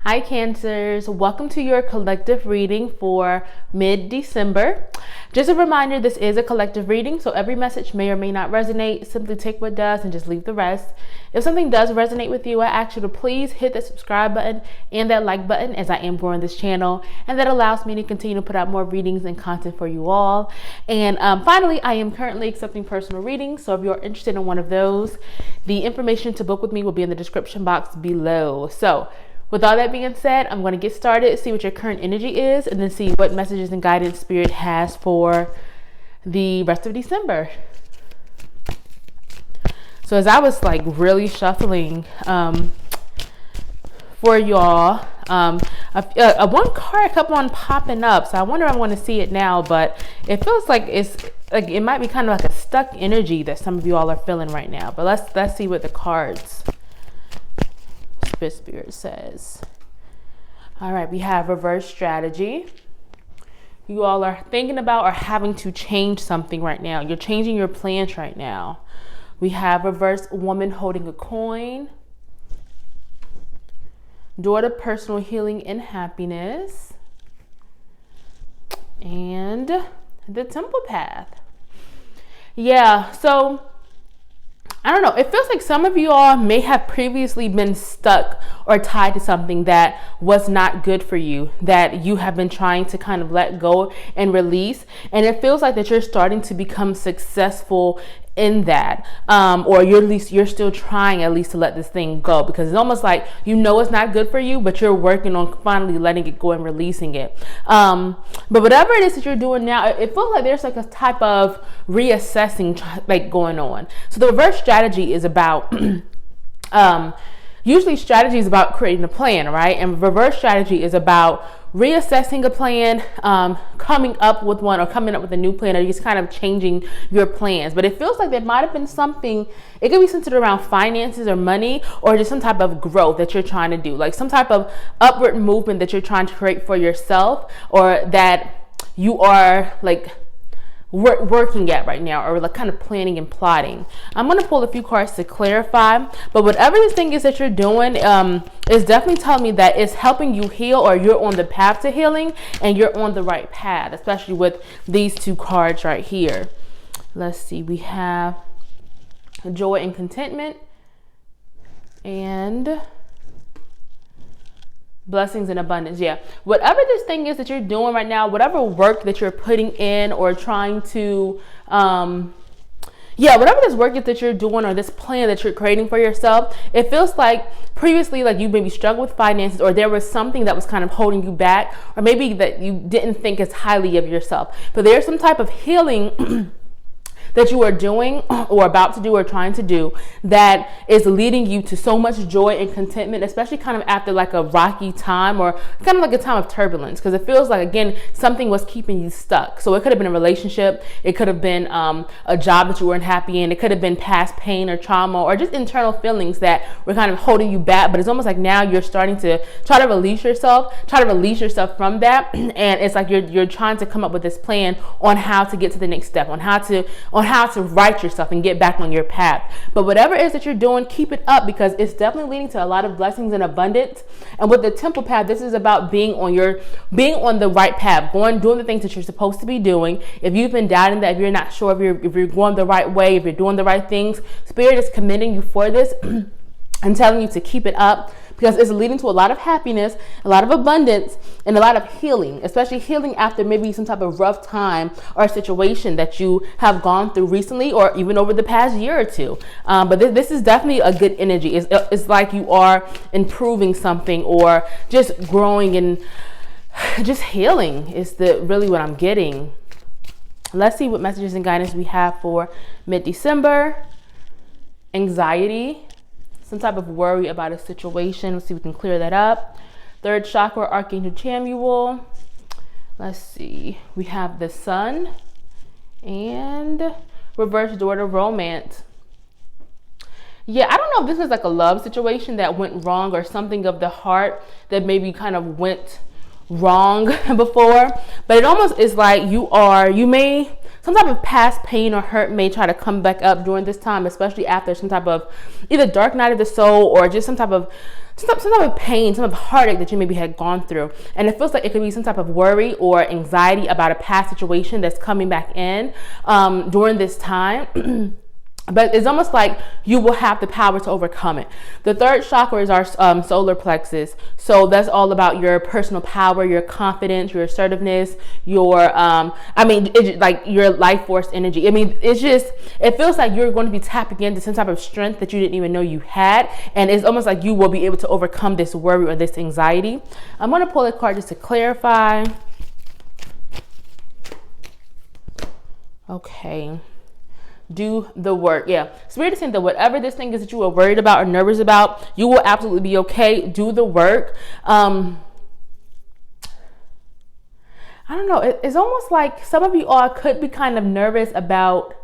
Hi Cancers, welcome to your collective reading for mid-December. Just a reminder, this is a collective reading, so every message may or may not resonate. Simply take what does and just leave the rest. If something does resonate with you, I ask you to please hit that subscribe button and that like button, as I am growing this channel, and that allows me to continue to put out more readings and content for you all. And finally, I am currently accepting personal readings, so if you're interested in one of those, the information to book with me will be in the description box below. So with all that being said, I'm going to get started, see what your current energy is, and then see what messages and guidance Spirit has for the rest of December. So as I was like really shuffling for y'all, one card kept on popping up. So I wonder if I want to see it now, but it feels like it might be kind of like a stuck energy that some of you all are feeling right now. But let's see what the cards Spirit says. All right, we have reverse strategy. You all are thinking about or having to change something right now. You're changing your plans right now. We have reverse woman holding a coin. Door to personal healing and happiness. And the temple path. Yeah, so I don't know. It feels like some of you all may have previously been stuck or tied to something that was not good for you, that you have been trying to kind of let go and release. And it feels like that you're starting to become successful in that, or you're still trying at least to let this thing go, because it's almost like you know it's not good for you, but you're working on finally letting it go and releasing it. But whatever it is that you're doing now, it feels like there's like a type of reassessing like going on. So the reverse strategy is about usually strategy is about creating a plan, right? And reverse strategy is about reassessing a plan, coming up with one, or coming up with a new plan, or just kind of changing your plans. But it feels like there might have been something, it could be centered around finances or money, or just some type of growth that you're trying to do, like some type of upward movement that you're trying to create for yourself, or that you are like working at right now, or like kind of planning and plotting. I'm going to pull a few cards to clarify, but whatever this thing is that you're doing is definitely telling me that it's helping you heal, or you're on the path to healing and you're on the right path, especially with these two cards right here. Let's see, we have joy and contentment and blessings and abundance. Yeah, whatever this thing is that you're doing right now, whatever work that you're putting in or trying to whatever this work is that you're doing, or this plan that you're creating for yourself, it feels like previously like you maybe struggled with finances, or there was something that was kind of holding you back, or maybe that you didn't think as highly of yourself. But there's some type of healing that you are doing or about to do or trying to do that is leading you to so much joy and contentment, especially kind of after like a rocky time, or kind of like a time of turbulence, because it feels like, again, something was keeping you stuck. So it could have been a relationship, it could have been a job that you weren't happy in, it could have been past pain or trauma, or just internal feelings that were kind of holding you back. But it's almost like now you're starting to try to release yourself from that, and it's like you're trying to come up with this plan on how to get to the next step, on how to right yourself and get back on your path. But whatever it is that you're doing, keep it up, because it's definitely leading to a lot of blessings and abundance. And with the temple path, this is about being on the right path, doing the things that you're supposed to be doing. If you've been doubting that, if you're not sure if you're going the right way, if you're doing the right things, Spirit is commending you for this and telling you to keep it up, because it's leading to a lot of happiness, a lot of abundance, and a lot of healing, especially healing after maybe some type of rough time or situation that you have gone through recently, or even over the past year or two. But this is definitely a good energy. It's like you are improving something, or just growing and just healing is really what I'm getting. Let's see what messages and guidance we have for mid-December. Anxiety, some type of worry about a situation. Let's see if we can clear that up. Third chakra, Archangel Chamuel. Let's see. We have the Sun and reverse door to romance. Yeah, I don't know if this is like a love situation that went wrong, or something of the heart that maybe kind of went wrong before, but it almost is like some type of past pain or hurt may try to come back up during this time, especially after some type of either dark night of the soul or just some type of pain, some type of heartache that you maybe had gone through. And it feels like it could be some type of worry or anxiety about a past situation that's coming back in during this time. But it's almost like you will have the power to overcome it. The third chakra is our solar plexus. So that's all about your personal power, your confidence, your assertiveness, your, your life force energy. I mean, it feels like you're going to be tapping into some type of strength that you didn't even know you had. And it's almost like you will be able to overcome this worry or this anxiety. I'm going to pull a card just to clarify. Okay. Do the work. Yeah, Spirit is saying that whatever this thing is that you are worried about or nervous about, you will absolutely be okay. Do the work. I don't know, it's almost like some of you all could be kind of nervous about,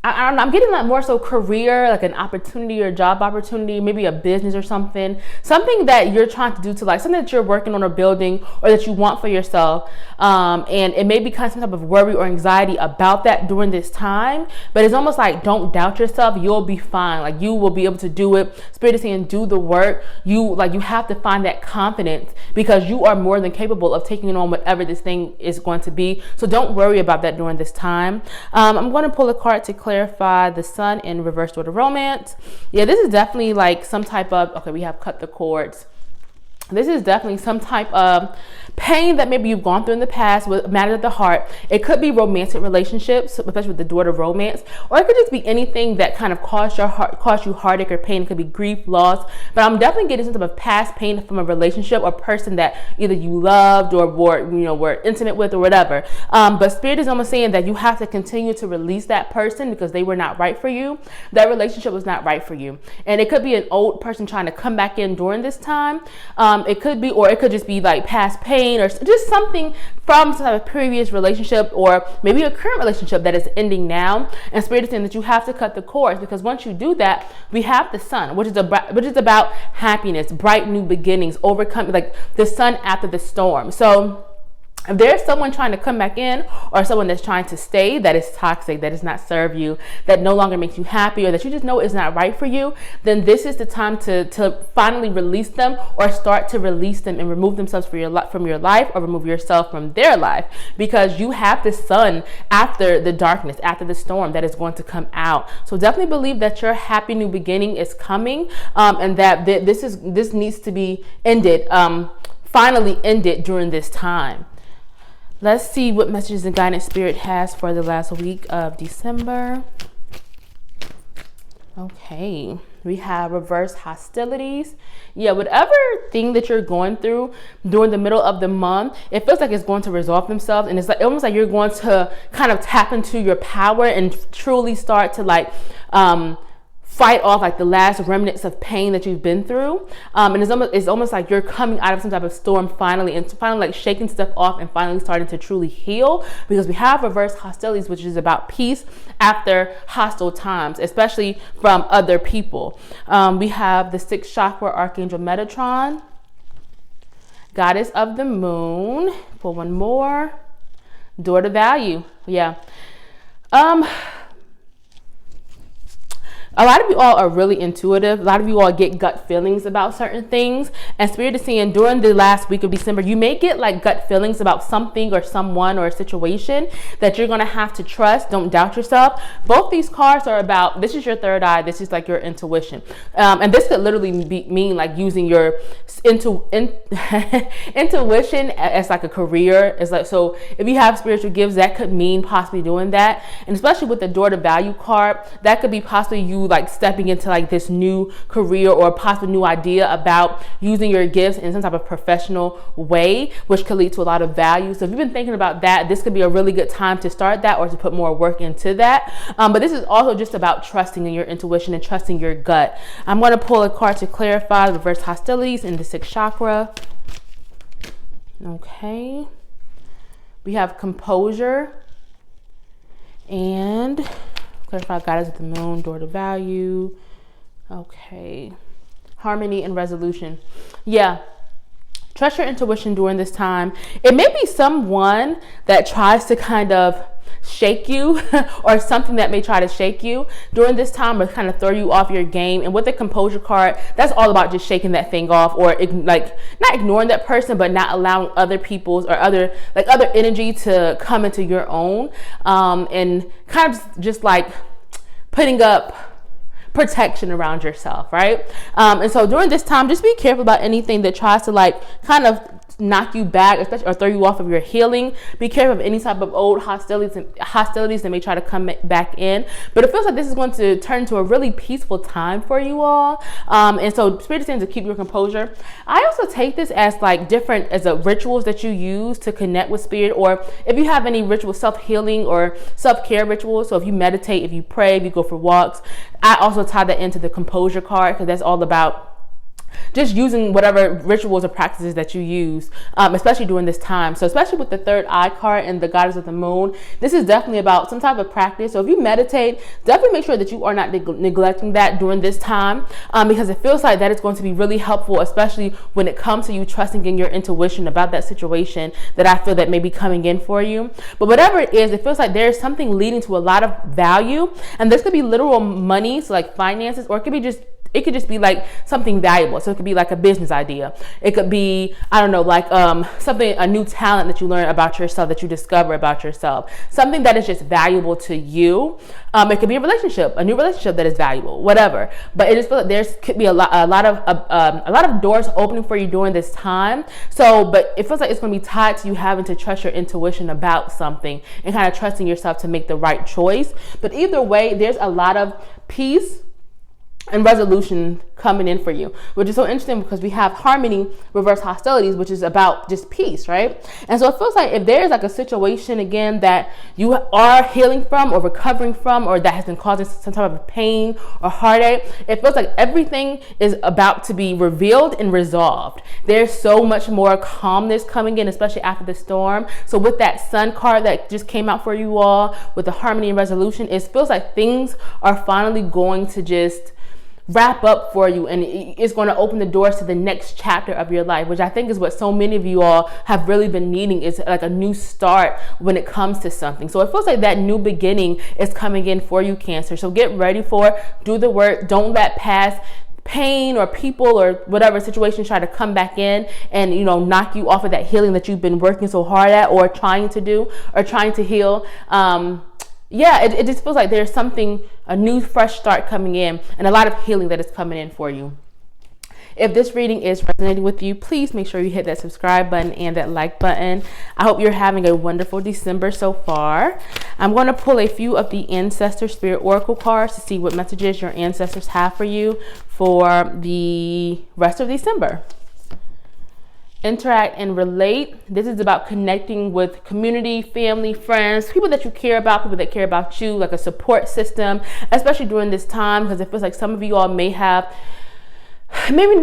I don't know, I'm getting like more so career, like an opportunity or a job opportunity, maybe a business or something that you're trying to do to like something that you're working on or building or that you want for yourself. And it may be kind of some type of worry or anxiety about that during this time, but it's almost like, don't doubt yourself. You'll be fine. Like you will be able to do it. Spirit is saying, do the work. You have to find that confidence because you are more than capable of taking on whatever this thing is going to be. So don't worry about that during this time. I'm going to pull a card to clarify the Sun in reverse order romance. Yeah, this is definitely like some type of, okay, we have cut the cords. This is definitely some type of pain that maybe you've gone through in the past with matters of the heart. It could be romantic relationships, especially with the daughter of romance, or it could just be anything that kind of caused you heartache or pain. It could be grief, loss, but I'm definitely getting some type of past pain from a relationship or person that either you loved or were intimate with or whatever. But Spirit is almost saying that you have to continue to release that person because they were not right for you. That relationship was not right for you. And it could be an old person trying to come back in during this time. It could be, or it could just be like past pain or just something from some type of previous relationship or maybe a current relationship that is ending now. And Spirit is saying that you have to cut the cords because once you do that, we have the Sun, which is about happiness, bright new beginnings, overcoming, like the sun after the storm. So if there's someone trying to come back in or someone that's trying to stay that is toxic, that does not serve you, that no longer makes you happy, or that you just know is not right for you, then this is the time to finally release them or start to release them and remove themselves from your life or remove yourself from their life, because you have the sun after the darkness, after the storm that is going to come out. So definitely believe that your happy new beginning is coming, and that this needs to be ended, finally ended during this time. Let's see what messages and guidance Spirit has for the last week of December. Okay, we have reverse hostilities. Yeah, whatever thing that you're going through during the middle of the month, it feels like it's going to resolve themselves. And it's like almost like you're going to kind of tap into your power and truly start to like fight off like the last remnants of pain that you've been through. And it's almost like you're coming out of some type of storm finally, and finally like shaking stuff off and finally starting to truly heal, because we have reverse hostilities, which is about peace after hostile times, especially from other people. We have the 6th chakra, Archangel Metatron, Goddess of the Moon. Pull one more. Daughter Value. Yeah. A lot of you all are really intuitive. A lot of you all get gut feelings about certain things. And Spirit is saying during the last week of December, you may get like gut feelings about something or someone or a situation that you're going to have to trust. Don't doubt yourself. Both these cards are about, this is your third eye. This is like your intuition. And this could literally mean like using your intuition as like a career. It's like, so if you have spiritual gifts, that could mean possibly doing that. And especially with the Daughter Value card, that could be possibly you like stepping into like this new career or possible new idea about using your gifts in some type of professional way, which could lead to a lot of value. So if you've been thinking about that, this could be a really good time to start that or to put more work into that. But this is also just about trusting in your intuition and trusting your gut. I'm going to pull a card to clarify the reverse hostilities in the 6th chakra. Okay. We have composure and clarify Goddess of the Moon, Daughter Value. Okay. Harmony and resolution. Yeah. Trust your intuition during this time. It may be someone that tries to kind of shake you or something that may try to shake you during this time or kind of throw you off your game. And with the composure card, that's all about just shaking that thing off, or like not ignoring that person, but not allowing other people's or other energy to come into your own, and kind of just like putting up protection around yourself, right? And so during this time, just be careful about anything that tries to like kind of knock you back, especially, or throw you off of your healing. Be careful of any type of old hostilities that may try to come back in. But it feels like this is going to turn into a really peaceful time for you all. And so Spirit is saying to keep your composure. I also take this as like different as a rituals that you use to connect with Spirit, or if you have any ritual self-healing or self-care rituals. So if you meditate, if you pray, if you go for walks, I also tie that into the composure card, because that's all about just using whatever rituals or practices that you use, especially during this time. So especially with the third eye card and the goddess of the moon, this is definitely about some type of practice. So if you meditate, definitely make sure that you are not neglecting that during this time, because it feels like that is going to be really helpful, especially when it comes to you trusting in your intuition about that situation that I feel that may be coming in for you. But whatever it is, it feels like there is something leading to a lot of value, and this could be literal money, so like finances, or it could just be like something valuable. So it could be like a business idea. It could be, I don't know, like something, a new talent that you learn about yourself, that you discover about yourself, something that is just valuable to you. It could be a new relationship that is valuable, whatever. But it just feels like there could be a lot of doors opening for you during this time. So, but it feels like it's going to be tied to you having to trust your intuition about something and kind of trusting yourself to make the right choice. But either way, there's a lot of peace and resolution coming in for you, which is so interesting because we have harmony, reverse hostilities, which is about just peace, right? And so it feels like if there's like a situation again that you are healing from or recovering from, or that has been causing some type of pain or heartache, it feels like everything is about to be revealed and resolved. There's so much more calmness coming in, especially after the storm. So with that sun card that just came out for you all, with the harmony and resolution, it feels like things are finally going to just wrap up for you, and it's going to open the doors to the next chapter of your life, which I think is what so many of you all have really been needing, is like a new start when it comes to something. So it feels like that new beginning is coming in for you, Cancer. So get ready for it. Do the work. Don't let past pain or people or whatever situation try to come back in and, you know, knock you off of that healing that you've been working so hard at, or trying to do, or trying to heal. It just feels like there's something, a new fresh start coming in, and a lot of healing that is coming in for you. If this reading is resonating with you, please make sure you hit that subscribe button and that like button. I hope you're having a wonderful December so far. I'm going to pull a few of the Ancestor Spirit Oracle cards to see what messages your ancestors have for you for the rest of December. Interact and relate. This is about connecting with community, family, friends, people that you care about, people that care about you, like a support system, especially during this time, because it feels like some of you all maybe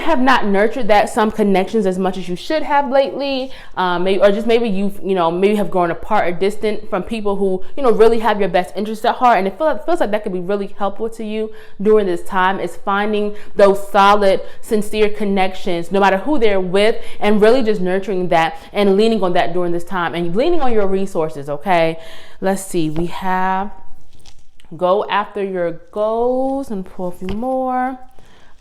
have not nurtured some connections as much as you should have lately, maybe you've maybe have grown apart or distant from people who really have your best interests at heart. And it feels like that could be really helpful to you during this time, is finding those solid, sincere connections, no matter who they're with, and really just nurturing that and leaning on that during this time, and leaning on your resources. Okay, let's see, we have go after your goals, and pull a few more.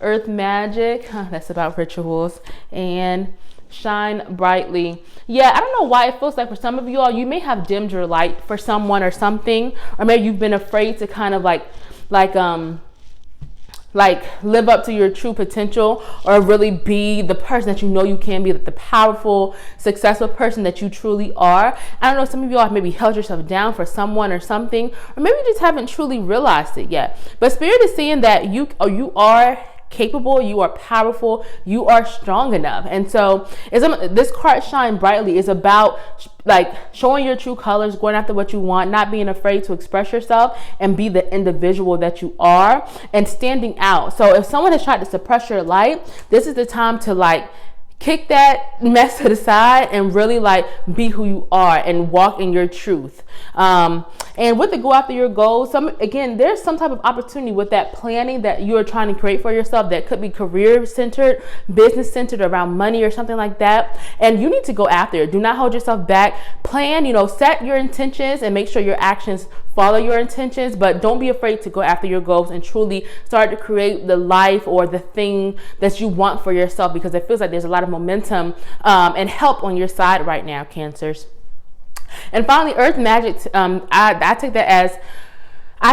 Earth Magic, that's about rituals, and Shine Brightly. Yeah, I don't know why it feels like for some of you all, you may have dimmed your light for someone or something, or maybe you've been afraid to kind of like live up to your true potential, or really be the person that you know you can be, the powerful, successful person that you truly are. I don't know, some of you all have maybe held yourself down for someone or something, or maybe you just haven't truly realized it yet. But Spirit is saying that you are capable, you are powerful, you are strong enough. And so this card, Shine Brightly, is about like showing your true colors, going after what you want, not being afraid to express yourself and be the individual that you are, and standing out. So if someone has tried to suppress your light, this is the time to kick that mess to the side and really like be who you are and walk in your truth. And with the go after your goals, there's some type of opportunity with that planning that you are trying to create for yourself that could be career centered, business centered, around money or something like that. And you need to go after it. Do not hold yourself back. Plan, set your intentions and make sure your actions follow your intentions, but don't be afraid to go after your goals and truly start to create the life or the thing that you want for yourself, because it feels like there's a lot of momentum and help on your side right now, Cancers. And finally, Earth Magic, I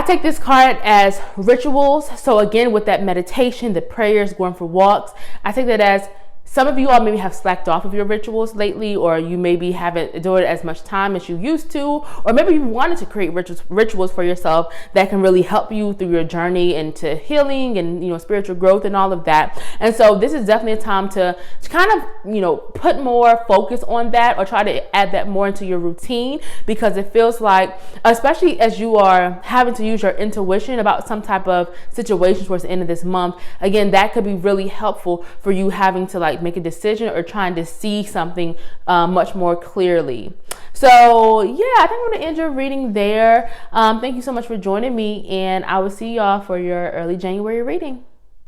take this card as rituals. So again, with that meditation, the prayers, going for walks, I take that as some of you all maybe have slacked off of your rituals lately, or you maybe haven't devoted as much time as you used to, or maybe you wanted to create rituals for yourself that can really help you through your journey into healing and spiritual growth and all of that. And so this is definitely a time to kind of put more focus on that, or try to add that more into your routine, because it feels like, especially as you are having to use your intuition about some type of situation towards the end of this month, again, that could be really helpful for you having to make a decision or trying to see something much more clearly. So yeah, I think I'm going to end your reading there. Thank you so much for joining me, and I will see y'all for your early January reading.